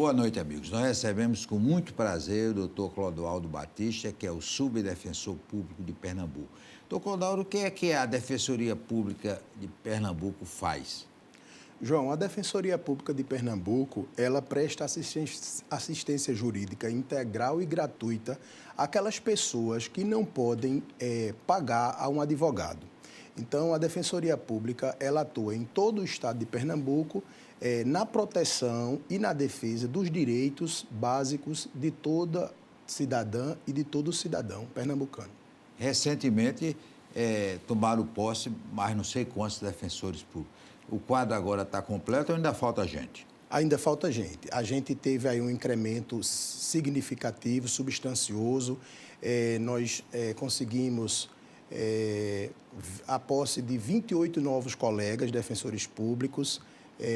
Boa noite, amigos. Nós recebemos com muito prazer o doutor Clodoaldo Batista, que é o subdefensor público de Pernambuco. Doutor Clodoaldo, o que é que a Defensoria Pública de Pernambuco faz? João, a Defensoria Pública de Pernambuco, ela presta assistência jurídica integral e gratuita àquelas pessoas que não podem pagar a um advogado. Então, a Defensoria Pública, ela atua em todo o estado de Pernambuco, na proteção e na defesa dos direitos básicos de toda cidadã e de todo cidadão pernambucano. Recentemente, tomaram posse, mas não sei quantos defensores públicos. O quadro agora está completo ou ainda falta gente? Ainda falta gente. A gente teve aí um incremento significativo, substancioso. Nós conseguimos a posse de 28 novos colegas defensores públicos,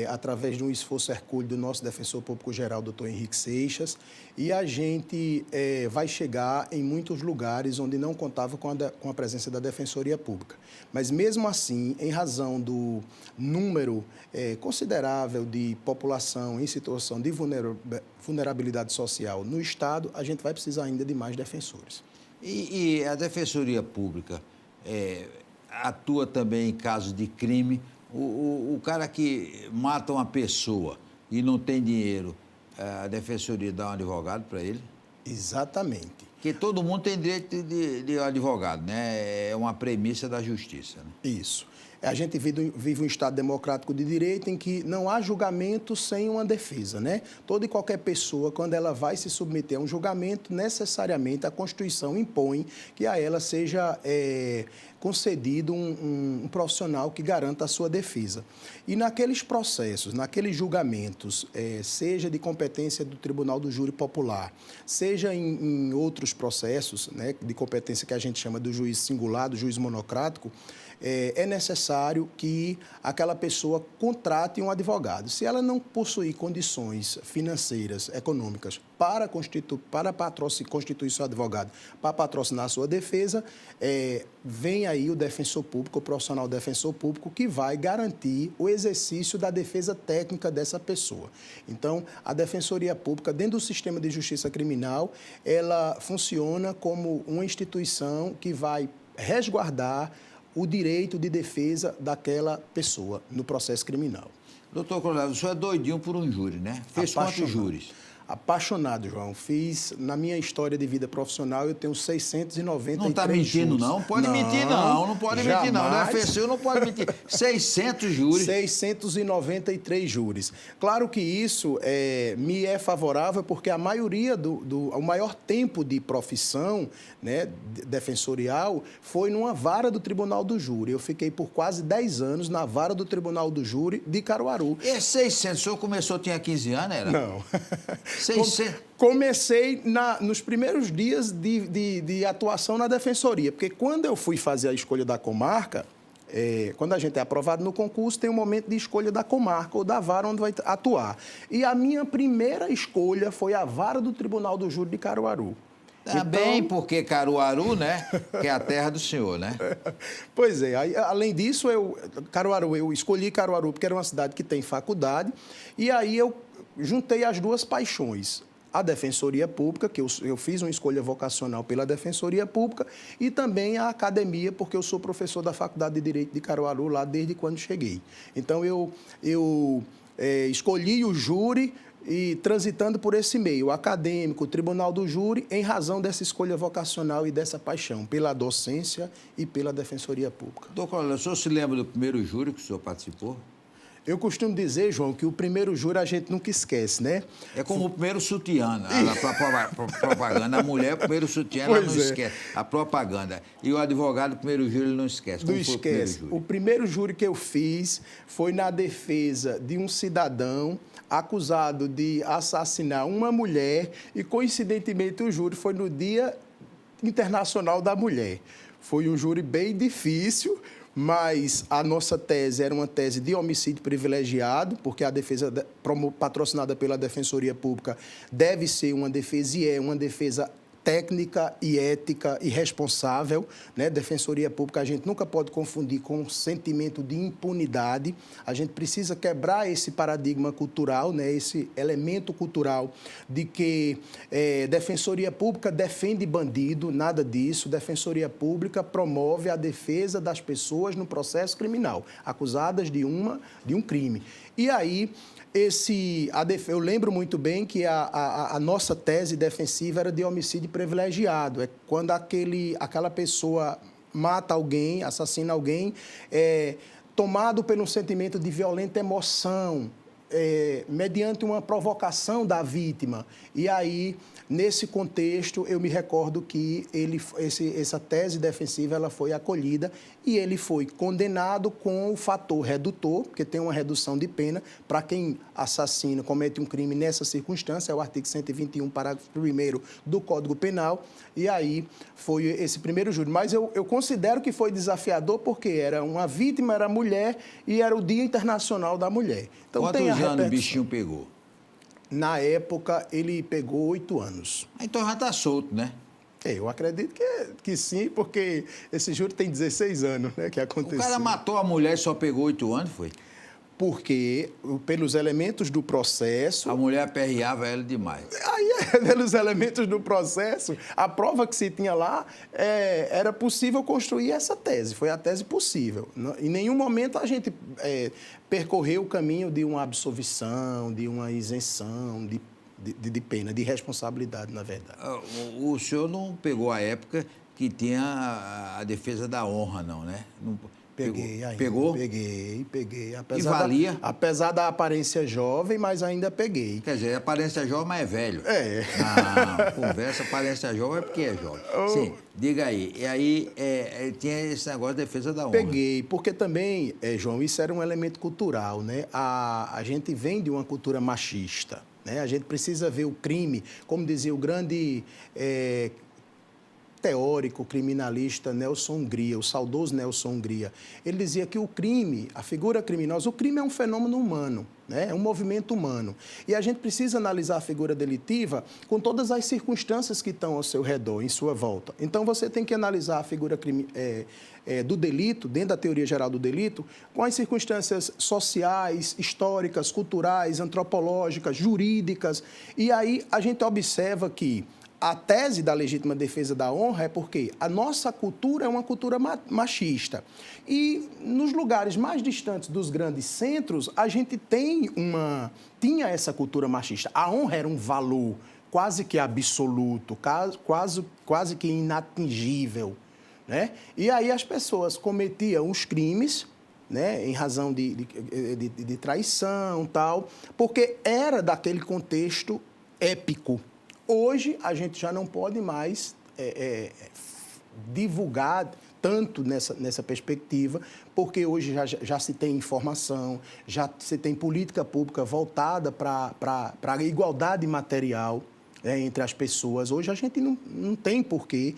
através de um esforço hercúleo do nosso defensor público-geral, doutor Henrique Seixas, e a gente vai chegar em muitos lugares onde não contava com a presença da Defensoria Pública. Mas, mesmo assim, em razão do número considerável de população em situação de vulnerabilidade social no Estado, a gente vai precisar ainda de mais defensores. E a Defensoria Pública atua também em casos de crime. O cara que mata uma pessoa e não tem dinheiro, a Defensoria dá um advogado para ele? Exatamente. Porque todo mundo tem direito de advogado, né? É uma premissa da justiça, né? Isso. A gente vive um Estado democrático de direito em que não há julgamento sem uma defesa, né? Toda e qualquer pessoa, quando ela vai se submeter a um julgamento, necessariamente a Constituição impõe que a ela seja concedido um profissional que garanta a sua defesa. E naqueles processos, naqueles julgamentos, seja de competência do Tribunal do Júri Popular, seja em outros processos, né, de competência que a gente chama do juiz singular, do juiz monocrático, é necessário que aquela pessoa contrate um advogado. Se ela não possuir condições financeiras, econômicas, para constituir seu advogado, para patrocinar sua defesa, vem aí o defensor público, o profissional defensor público, que vai garantir o exercício da defesa técnica dessa pessoa. Então, a Defensoria Pública, dentro do sistema de justiça criminal, ela funciona como uma instituição que vai resguardar o direito de defesa daquela pessoa no processo criminal. Doutor Clodoaldo, o senhor é doidinho por um júri, né? Fez quantos júris? Apaixonado, João. Fiz, na minha história de vida profissional, eu tenho 693 Não está mentindo, júris. não? Pode mentir, não. Não pode mentir, não. O defensor não pode mentir. 600 júris. 693 júris. Claro que isso me é favorável porque a maioria o maior tempo de profissão, né, defensorial foi numa vara do Tribunal do Júri. Eu fiquei por quase 10 anos na vara do Tribunal do Júri de Caruaru. E 600, o senhor começou, tinha 15 anos, era? Não. 600. Comecei nos primeiros dias de atuação na Defensoria, porque quando eu fui fazer a escolha da comarca, quando a gente é aprovado no concurso, tem um momento de escolha da comarca ou da vara onde vai atuar. E a minha primeira escolha foi a vara do Tribunal do Júri de Caruaru. Também porque Caruaru, né, que é a terra do senhor, né? Pois é. Aí, além disso, eu escolhi Caruaru porque era uma cidade que tem faculdade, e aí eu juntei as duas paixões. A Defensoria Pública, que eu fiz uma escolha vocacional pela Defensoria Pública, e também a academia, porque eu sou professor da Faculdade de Direito de Caruaru lá desde quando cheguei. Então, eu escolhi o júri e transitando por esse meio, o acadêmico, o Tribunal do Júri, em razão dessa escolha vocacional e dessa paixão pela docência e pela Defensoria Pública. Doutor, o senhor se lembra do primeiro júri que o senhor participou? Eu costumo dizer, João, que o primeiro júri a gente nunca esquece, né? É como o primeiro sutiã, a propaganda. A mulher, o primeiro sutiã, ela não esquece. A propaganda. E o advogado, o primeiro júri, ele não esquece. Não esquece. O primeiro júri que eu fiz foi na defesa de um cidadão acusado de assassinar uma mulher e, coincidentemente, o júri foi no Dia Internacional da Mulher. Foi um júri bem difícil, mas a nossa tese era uma tese de homicídio privilegiado, porque a defesa patrocinada pela Defensoria Pública deve ser uma defesa, e é uma defesa técnica e ética e responsável, né? Defensoria Pública a gente nunca pode confundir com um sentimento de impunidade. A gente precisa quebrar esse paradigma cultural, né? Esse elemento cultural de que Defensoria Pública defende bandido, nada disso. Defensoria Pública promove a defesa das pessoas no processo criminal, acusadas de um crime. E aí, eu lembro muito bem que a nossa tese defensiva era de homicídio privilegiado. É quando aquela pessoa mata alguém, assassina alguém, tomado por um sentimento de violenta emoção, mediante uma provocação da vítima. E aí, nesse contexto, eu me recordo que essa tese defensiva ela foi acolhida e ele foi condenado com o fator redutor, porque tem uma redução de pena para quem assassina, comete um crime nessa circunstância, é o artigo 121, parágrafo 1º do Código Penal, e aí foi esse primeiro júri. Mas eu considero que foi desafiador porque era uma vítima, era mulher e era o Dia Internacional da Mulher. Então, quantos anos o bichinho pegou? Na época, ele pegou 8 anos. Então já está solto, né? Eu acredito que sim, porque esse júri tem 16 anos, né, que aconteceu. O cara matou a mulher e só pegou 8 anos, foi? Porque, pelos elementos do processo... A mulher aperreava ela demais. Aí, pelos elementos do processo, a prova que se tinha lá, era possível construir essa tese, foi a tese possível. Em nenhum momento a gente percorreu o caminho de uma absolvição, de uma isenção, de pena, de responsabilidade, na verdade. O senhor não pegou a época que tinha a defesa da honra, não, né? Não... Peguei ainda. Pegou? Peguei. E valia? Apesar da aparência jovem, mas ainda peguei. Quer dizer, aparência jovem, mas é velho. Não, conversa, aparência jovem é porque é jovem. Sim, diga aí. E aí tinha esse negócio de defesa da honra. Peguei, porque também, João, isso era um elemento cultural, né? A gente vem de uma cultura machista, né? A gente precisa ver o crime, como dizia o grande... teórico, criminalista Nelson Hungria, o saudoso Nelson Hungria. Ele dizia que o crime, a figura criminosa, o crime é um fenômeno humano, né? É um movimento humano. E a gente precisa analisar a figura delitiva com todas as circunstâncias que estão ao seu redor, em sua volta. Então, você tem que analisar a figura do delito, dentro da teoria geral do delito, com as circunstâncias sociais, históricas, culturais, antropológicas, jurídicas. E aí a gente observa que a tese da legítima defesa da honra é porque a nossa cultura é uma cultura machista. E nos lugares mais distantes dos grandes centros, a gente tinha essa cultura machista. A honra era um valor quase que absoluto, quase que inatingível, né? E aí as pessoas cometiam os crimes, né, em razão de traição e tal, porque era daquele contexto épico. Hoje, a gente já não pode mais divulgar tanto nessa perspectiva, porque hoje já se tem informação, já se tem política pública voltada para a igualdade material entre as pessoas. Hoje a gente não tem por que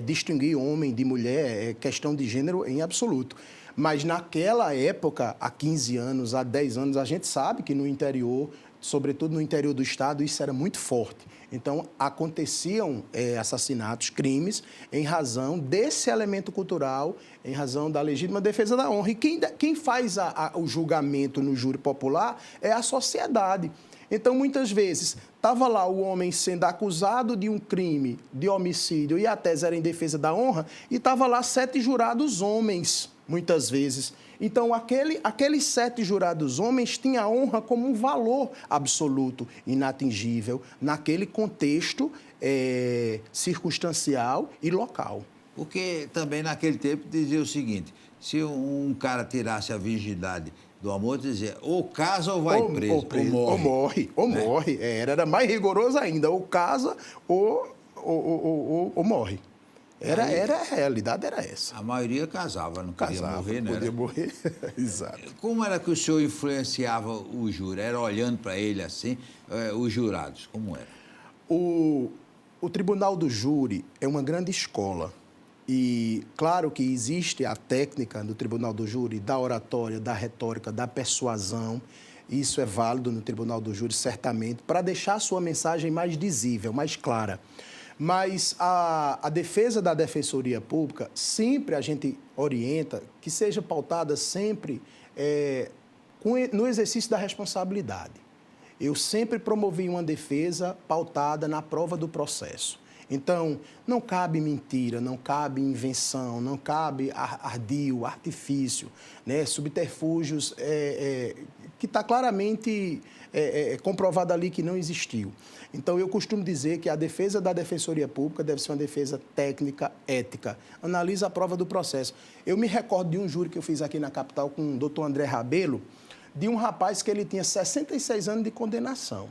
distinguir homem de mulher, questão de gênero em absoluto. Mas naquela época, há 15 anos, há 10 anos, a gente sabe que no interior, sobretudo no interior do estado, isso era muito forte. Então, aconteciam assassinatos, crimes, em razão desse elemento cultural, em razão da legítima defesa da honra. E quem faz o julgamento no júri popular é a sociedade. Então, muitas vezes, estava lá o homem sendo acusado de um crime, de homicídio, e a tese era em defesa da honra, e estava lá 7 jurados homens, muitas vezes. Então, aqueles 7 jurados homens tinham a honra como um valor absoluto, inatingível, naquele contexto circunstancial e local. Porque também naquele tempo dizia o seguinte, se um cara tirasse a virgindade do amor, dizia, ou casa ou vai preso, ou morre. Ou morre. Era mais rigoroso ainda, ou casa ou morre. A realidade era essa. A maioria casava, não queria morrer, né? Podia morrer, exato. Como era que o senhor influenciava o júri? Era olhando para ele assim, os jurados, como era? O Tribunal do Júri é uma grande escola. E claro que existe a técnica do Tribunal do Júri, da oratória, da retórica, da persuasão. Isso é válido no Tribunal do Júri, certamente, para deixar a sua mensagem mais dizível, mais clara. Mas a defesa da Defensoria Pública, sempre a gente orienta que seja pautada sempre no exercício da responsabilidade. Eu sempre promovi uma defesa pautada na prova do processo. Então, não cabe mentira, não cabe invenção, não cabe ardil, artifício, né? Subterfúgios que está claramente comprovado ali que não existiu. Então, eu costumo dizer que a defesa da Defensoria Pública deve ser uma defesa técnica, ética. Analisa a prova do processo. Eu me recordo de um júri que eu fiz aqui na capital com o doutor André Rabelo, de um rapaz que ele tinha 66 anos de condenação.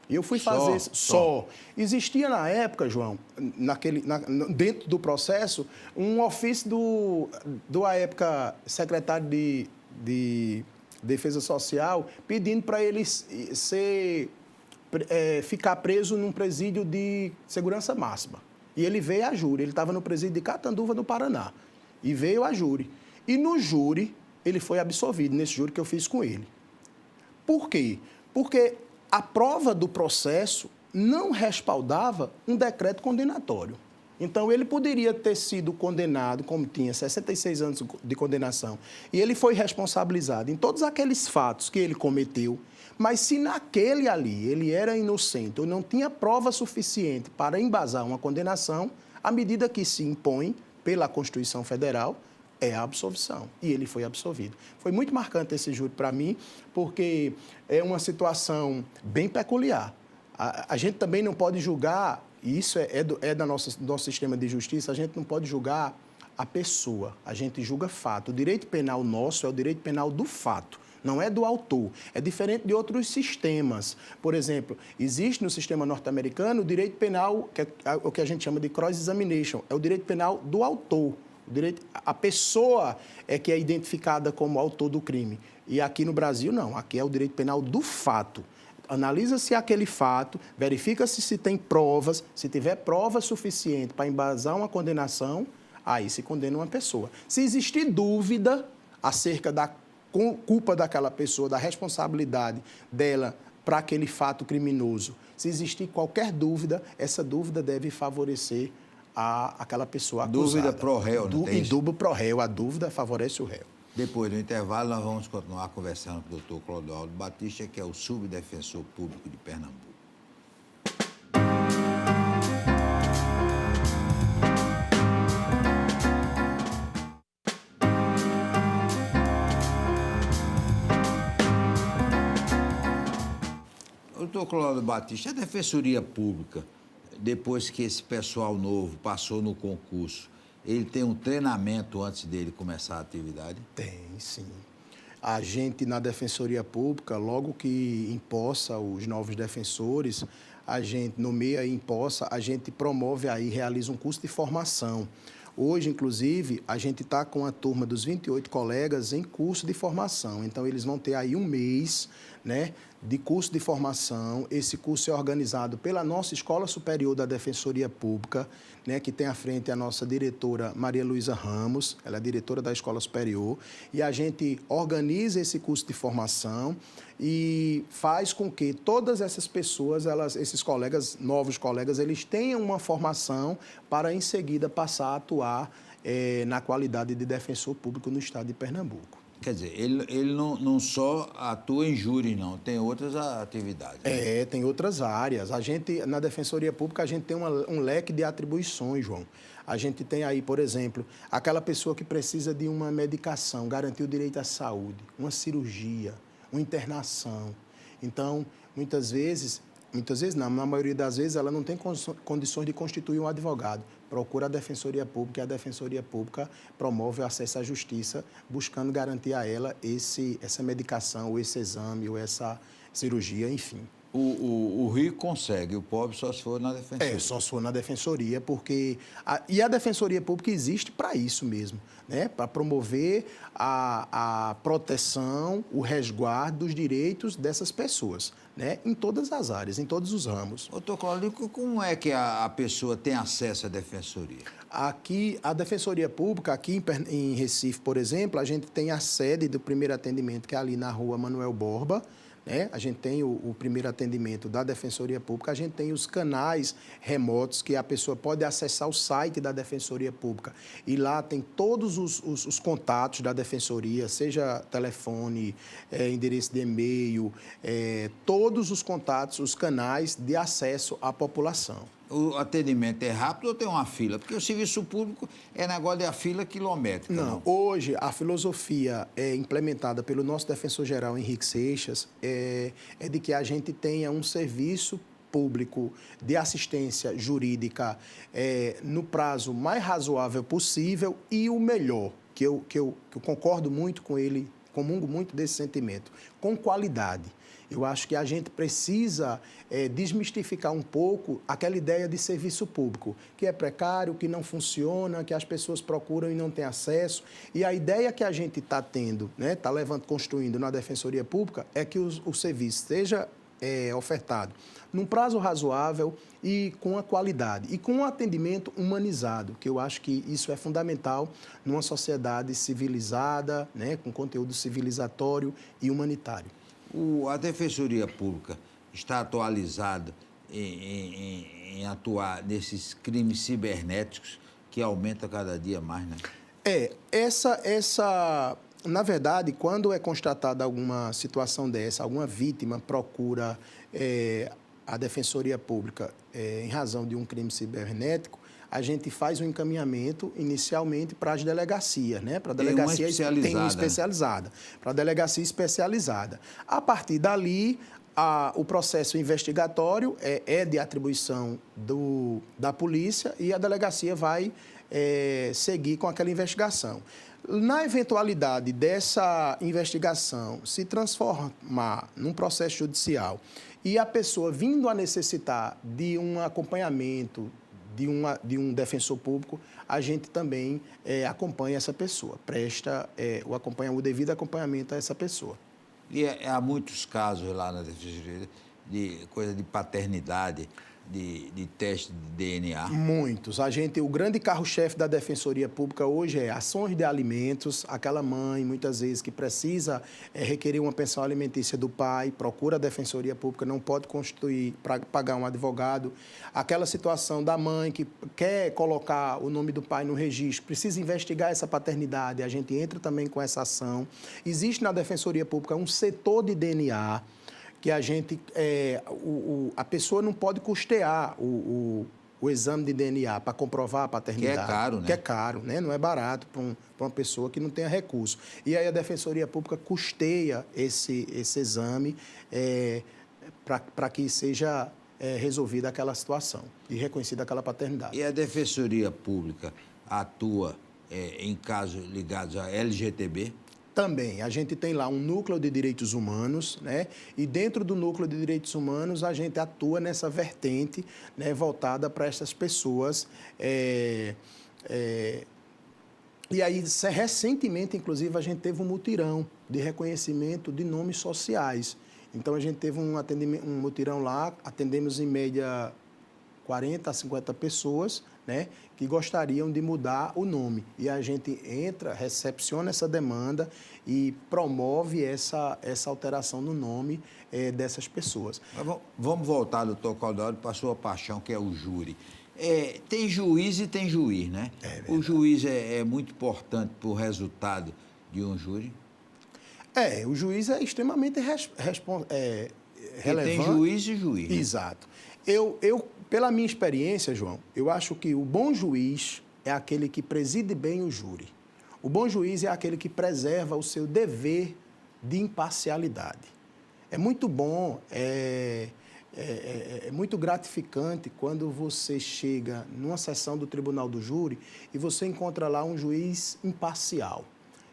Eu fui fazer só. Existia na época, João, dentro do processo, um ofício do à época, secretário de Defesa Social, pedindo para ele ficar preso num presídio de segurança máxima. E ele veio a júri. Ele estava no presídio de Catanduva, no Paraná. E veio a júri. E no júri, ele foi absolvido, nesse júri que eu fiz com ele. Por quê? Porque a prova do processo não respaldava um decreto condenatório. Então, ele poderia ter sido condenado, como tinha 66 anos de condenação, e ele foi responsabilizado em todos aqueles fatos que ele cometeu, mas se naquele ali ele era inocente ou não tinha prova suficiente para embasar uma condenação, a medida que se impõe pela Constituição Federal é a absolvição. E ele foi absolvido. Foi muito marcante esse júri para mim, porque é uma situação bem peculiar. A gente também não pode julgar, e isso do nosso sistema de justiça, a gente não pode julgar a pessoa, a gente julga fato. O direito penal nosso é o direito penal do fato, não é do autor. É diferente de outros sistemas. Por exemplo, existe no sistema norte-americano o direito penal, que é o que a gente chama de cross-examination, é o direito penal do autor. A pessoa é que é identificada como autor do crime. E aqui no Brasil, não. Aqui é o direito penal do fato. Analisa-se aquele fato, verifica-se se tem provas. Se tiver prova suficiente para embasar uma condenação, aí se condena uma pessoa. Se existir dúvida acerca da culpa daquela pessoa, da responsabilidade dela para aquele fato criminoso, se existir qualquer dúvida, essa dúvida deve favorecer aquela pessoa acusada. Dúvida pro réu, não tem isso? Dúvida pro réu, a dúvida favorece o réu. Depois do intervalo, nós vamos continuar conversando com o doutor Clodoaldo Batista, que é o subdefensor público de Pernambuco. Doutor Clodoaldo Batista, a Defensoria Pública, depois que esse pessoal novo passou no concurso, ele tem um treinamento antes dele começar a atividade? Tem, sim. A gente, na Defensoria Pública, logo que impossa os novos defensores, a gente nomeia e impossa, a gente promove aí, realiza um curso de formação. Hoje, inclusive, a gente está com a turma dos 28 colegas em curso de formação. Então, eles vão ter aí um mês, né, de curso de formação. Esse curso é organizado pela nossa Escola Superior da Defensoria Pública, né, que tem à frente a nossa diretora Maria Luísa Ramos, ela é diretora da Escola Superior, e a gente organiza esse curso de formação e faz com que todas essas pessoas, esses colegas, novos colegas, eles tenham uma formação para, em seguida, passar a atuar na qualidade de defensor público no estado de Pernambuco. Quer dizer, ele não só atua em júri, não, tem outras atividades. Né? Tem outras áreas. A gente, na Defensoria Pública, a gente tem um leque de atribuições, João. A gente tem aí, por exemplo, aquela pessoa que precisa de uma medicação, garantir o direito à saúde, uma cirurgia, uma internação. Então, muitas vezes não, na maioria das vezes, ela não tem condições de constituir um advogado. Procura a Defensoria Pública e a Defensoria Pública promove o acesso à justiça, buscando garantir a ela essa medicação, ou esse exame, ou essa cirurgia, enfim. O rico consegue, o pobre só se for na Defensoria. Só se for na Defensoria, porque... E a Defensoria Pública existe para isso mesmo, né? Para promover a proteção, o resguardo dos direitos dessas pessoas, né? Em todas as áreas, em todos os ramos. Doutor Cláudio, como é que a pessoa tem acesso à Defensoria? Aqui, a Defensoria Pública, aqui em Recife, por exemplo, a gente tem a sede do primeiro atendimento, que é ali na rua Manuel Borba, né? A gente tem o primeiro atendimento da Defensoria Pública, a gente tem os canais remotos que a pessoa pode acessar o site da Defensoria Pública e lá tem todos os contatos da Defensoria, seja telefone, endereço de e-mail, todos os contatos, os canais de acesso à população. O atendimento é rápido ou tem uma fila? Porque o serviço público é negócio de a fila quilométrica. Não, hoje a filosofia implementada pelo nosso defensor-geral Henrique Seixas é de que a gente tenha um serviço público de assistência jurídica no prazo mais razoável possível e o melhor, que eu concordo muito com ele, comungo muito desse sentimento, com qualidade. Eu acho que a gente precisa desmistificar um pouco aquela ideia de serviço público, que é precário, que não funciona, que as pessoas procuram e não têm acesso. E a ideia que a gente está tendo, né, está construindo na Defensoria Pública, é que o serviço seja ofertado num prazo razoável e com a qualidade, e com um atendimento humanizado, que eu acho que isso é fundamental numa sociedade civilizada, né, com conteúdo civilizatório e humanitário. A Defensoria Pública está atualizada em atuar nesses crimes cibernéticos que aumentam cada dia mais, né? Na verdade, quando é constatada alguma situação dessa, alguma vítima procura a Defensoria Pública em razão de um crime cibernético, a gente faz um encaminhamento inicialmente para as delegacias, né? Para a delegacia tem uma especializada, para a delegacia especializada. A partir dali, o processo investigatório é de atribuição da polícia e a delegacia vai seguir com aquela investigação. Na eventualidade dessa investigação se transformar num processo judicial e a pessoa vindo a necessitar de um acompanhamento de um defensor público, a gente também acompanha essa pessoa, presta o devido acompanhamento a essa pessoa. E há muitos casos lá na Defensoria de coisa de paternidade, de teste de DNA? Muitos. O grande carro-chefe da Defensoria Pública hoje é ações de alimentos. Aquela mãe, muitas vezes, que precisa requerer uma pensão alimentícia do pai, procura a Defensoria Pública, não pode constituir para pagar um advogado. Aquela situação da mãe que quer colocar o nome do pai no registro, precisa investigar essa paternidade, a gente entra também com essa ação. Existe na Defensoria Pública um setor de DNA, que a pessoa não pode custear o exame de DNA para comprovar a paternidade. Que é caro, né? Que é caro, né? Não é barato para uma pessoa que não tenha recurso. E aí a Defensoria Pública custeia esse exame para que seja resolvida aquela situação e reconhecida aquela paternidade. E a Defensoria Pública atua em casos ligados à LGTB? Também, a gente tem lá um núcleo de direitos humanos, né? E dentro do núcleo de direitos humanos a gente atua nessa vertente, né, voltada para essas pessoas. E aí, recentemente, inclusive, a gente teve um mutirão de reconhecimento de nomes sociais. Então, a gente teve um mutirão lá, atendemos em média 40 a 50 pessoas, né, que gostariam de mudar o nome. E a gente entra, recepciona essa demanda e promove essa alteração no nome dessas pessoas. Mas vamos voltar, doutor Caldoro, para a sua paixão, que é o júri. Tem juiz e tem juiz, né? O juiz é muito importante para o resultado de um júri? O juiz é extremamente relevante. Tem juiz e juiz. Né? Exato. Pela minha experiência, João, eu acho que o bom juiz é aquele que preside bem o júri. O bom juiz é aquele que preserva o seu dever de imparcialidade. É muito bom, é muito gratificante quando você chega numa sessão do Tribunal do Júri e você encontra lá um juiz imparcial,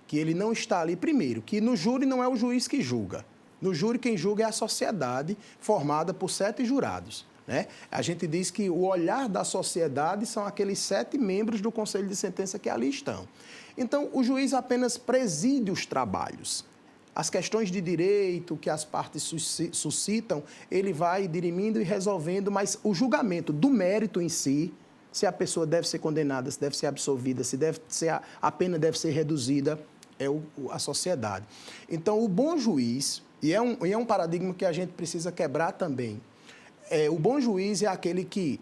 que ele não está ali, primeiro, que no júri não é o juiz que julga. No júri quem julga é a sociedade formada por 7 jurados. Né? A gente diz que o olhar da sociedade são aqueles 7 membros do Conselho de Sentença que ali estão. Então, o juiz apenas preside os trabalhos. As questões de direito que as partes suscitam, ele vai dirimindo e resolvendo, mas o julgamento do mérito em si, se a pessoa deve ser condenada, se deve ser absolvida, se a pena deve ser reduzida, é a sociedade. Então, o bom juiz, E é um paradigma que a gente precisa quebrar também. O bom juiz é aquele que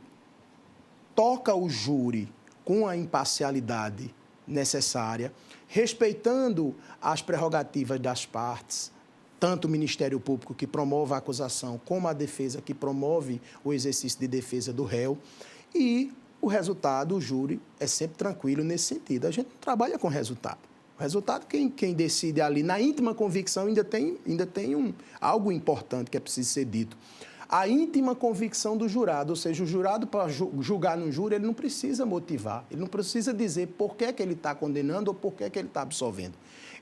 toca o júri com a imparcialidade necessária, respeitando as prerrogativas das partes, tanto o Ministério Público, que promove a acusação, como a defesa, que promove o exercício de defesa do réu. E o resultado, o júri, é sempre tranquilo nesse sentido. A gente não trabalha com resultado. O resultado, quem decide ali, na íntima convicção, ainda tem algo importante que é preciso ser dito. A íntima convicção do jurado, ou seja, o jurado, para julgar no júri, ele não precisa motivar, ele não precisa dizer por que ele está condenando ou por que ele está absolvendo.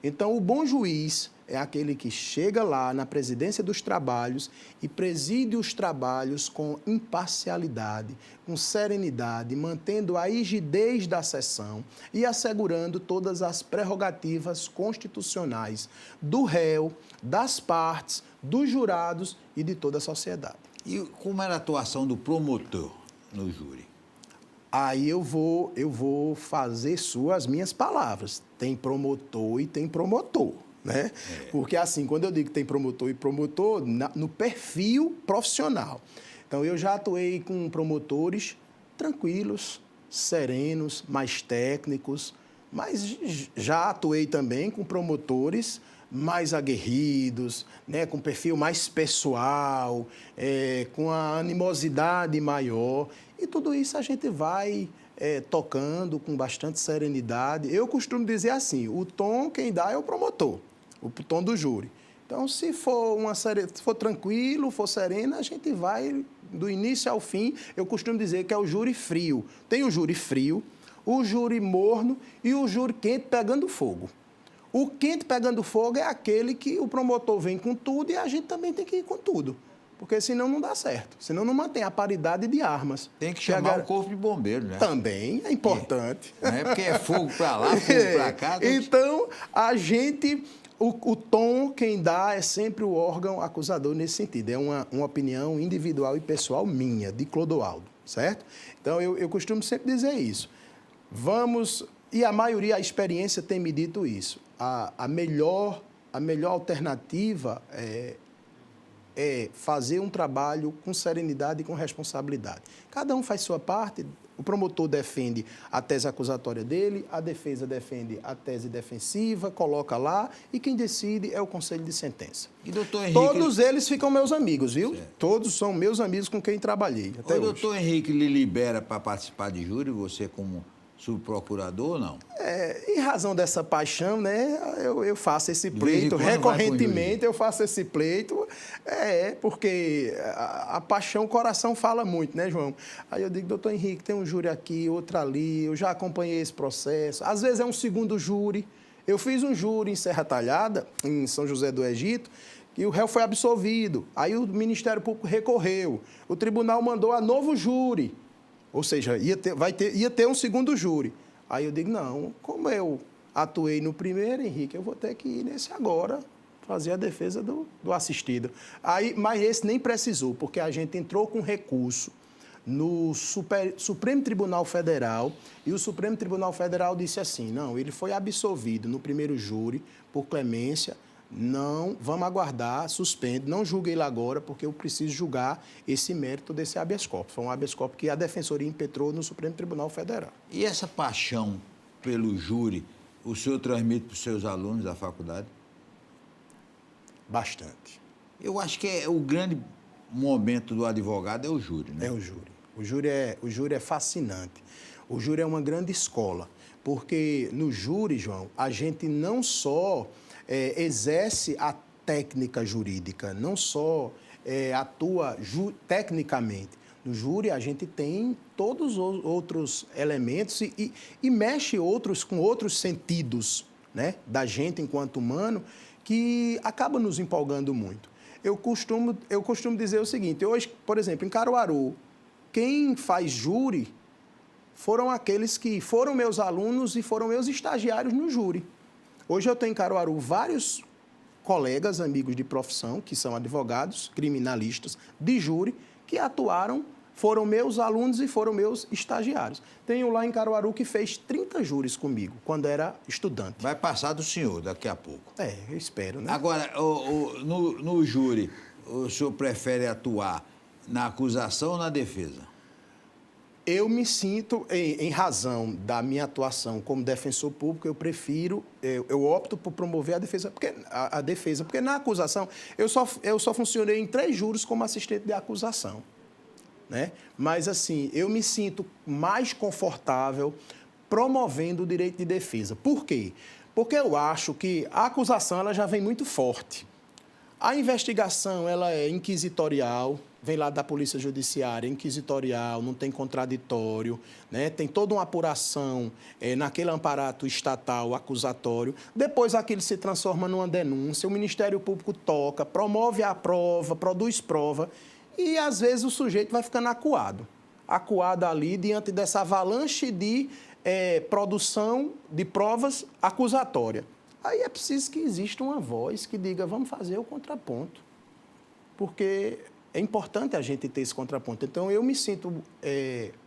Então, o bom juiz é aquele que chega lá na presidência dos trabalhos e preside os trabalhos com imparcialidade, com serenidade, mantendo a rigidez da sessão e assegurando todas as prerrogativas constitucionais do réu, das partes, dos jurados e de toda a sociedade. E como era a atuação do promotor no júri? Aí eu vou fazer as minhas palavras. Tem promotor e tem promotor, né? Porque assim, quando eu digo que tem promotor e promotor, no perfil profissional. Então, eu já atuei com promotores tranquilos, serenos, mais técnicos, mas já atuei também com promotores mais aguerridos, né, com perfil mais pessoal, com a animosidade maior. E tudo isso a gente vai tocando com bastante serenidade. Eu costumo dizer assim, o tom quem dá é o promotor, o tom do júri. Então, se for tranquilo, for sereno, a gente vai do início ao fim. Eu costumo dizer que é o júri frio. Tem o júri frio, o júri morno e o júri quente pegando fogo. O quente pegando fogo é aquele que o promotor vem com tudo e a gente também tem que ir com tudo. Porque senão não dá certo. Senão não mantém a paridade de armas. Tem que chamar o corpo de bombeiro, né? Também é importante. Porque é fogo para lá, fogo para cá. Então, a gente... O tom, quem dá, é sempre o órgão acusador nesse sentido. É uma opinião individual e pessoal minha, de Clodoaldo, certo? Então, eu costumo sempre dizer isso. E a maioria, a experiência tem me dito isso. A melhor alternativa é fazer um trabalho com serenidade e com responsabilidade. Cada um faz sua parte. O promotor defende a tese acusatória dele, a defesa defende a tese defensiva, coloca lá, e quem decide é o conselho de sentença. E doutor Henrique... Todos eles ficam meus amigos, viu? Certo. Todos são meus amigos com quem trabalhei até hoje. O doutor Henrique lhe libera para participar de júri, você como subprocurador ou não? Em razão dessa paixão, né, eu faço esse pleito, recorrentemente eu faço esse pleito, porque a paixão, o coração fala muito, né, João? Aí eu digo, doutor Henrique, tem um júri aqui, outro ali, eu já acompanhei esse processo, às vezes é um segundo júri. Eu fiz um júri em Serra Talhada, em São José do Egito, e o réu foi absolvido, aí o Ministério Público recorreu, o tribunal mandou a novo júri. Ou seja, ia ter um segundo júri. Aí eu digo, não, como eu atuei no primeiro, Henrique, eu vou ter que ir nesse agora, fazer a defesa do assistido. Mas esse nem precisou, porque a gente entrou com recurso no Supremo Tribunal Federal, e o Supremo Tribunal Federal disse assim, não, ele foi absolvido no primeiro júri por clemência. Não, vamos aguardar, suspende, não julgue ele agora, porque eu preciso julgar esse mérito desse habeas corpus. Foi um habeas corpus que a Defensoria impetrou no Supremo Tribunal Federal. E essa paixão pelo júri, o senhor transmite para os seus alunos da faculdade? Bastante. Eu acho que o grande momento do advogado é o júri, né? É o júri. O júri é fascinante. O júri é uma grande escola, porque no júri, João, a gente não só... exerce a técnica jurídica, não só atua tecnicamente. No júri, a gente tem todos os outros elementos e mexe com outros sentidos, né, da gente enquanto humano, que acaba nos empolgando muito. Eu costumo dizer o seguinte, hoje, por exemplo, em Caruaru, quem faz júri foram aqueles que foram meus alunos e foram meus estagiários no júri. Hoje eu tenho em Caruaru vários colegas, amigos de profissão, que são advogados, criminalistas, de júri, que atuaram foram meus alunos e foram meus estagiários. Tenho lá em Caruaru que fez 30 júris comigo, quando era estudante. Vai passar do senhor daqui a pouco. Eu espero, né? Agora, no júri, o senhor prefere atuar na acusação ou na defesa? Eu me sinto, em razão da minha atuação como defensor público, eu opto por promover a defesa, porque na acusação, eu só funcionei em 3 júris como assistente de acusação, né? Mas, assim, eu me sinto mais confortável promovendo o direito de defesa. Por quê? Porque eu acho que a acusação ela já vem muito forte. A investigação ela é inquisitorial, vem lá da Polícia Judiciária, inquisitorial, não tem contraditório, né? Tem toda uma apuração naquele amparato estatal acusatório. Depois aquilo se transforma numa denúncia, o Ministério Público toca, promove a prova, produz prova e, às vezes, o sujeito vai ficando acuado ali diante dessa avalanche de produção de provas acusatórias. Aí é preciso que exista uma voz que diga, vamos fazer o contraponto, porque é importante a gente ter esse contraponto. Então, eu me sinto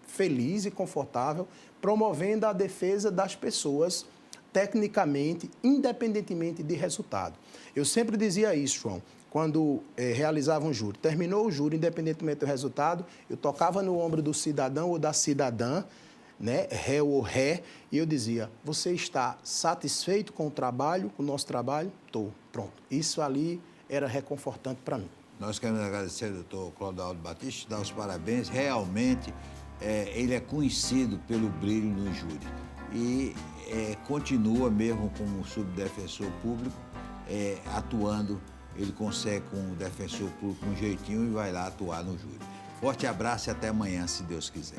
feliz e confortável promovendo a defesa das pessoas tecnicamente, independentemente de resultado. Eu sempre dizia isso, João, quando realizava um júri. Terminou o júri, independentemente do resultado, eu tocava no ombro do cidadão ou da cidadã, né, réu ou ré, e eu dizia, você está satisfeito com o trabalho, com o nosso trabalho? Estou, pronto. Isso ali era reconfortante para mim. Nós queremos agradecer ao doutor Clodoaldo Batista, dar os parabéns. Realmente, ele é conhecido pelo brilho no júri e continua mesmo como subdefensor público, atuando. Ele consegue com o defensor público um jeitinho e vai lá atuar no júri. Forte abraço e até amanhã, se Deus quiser.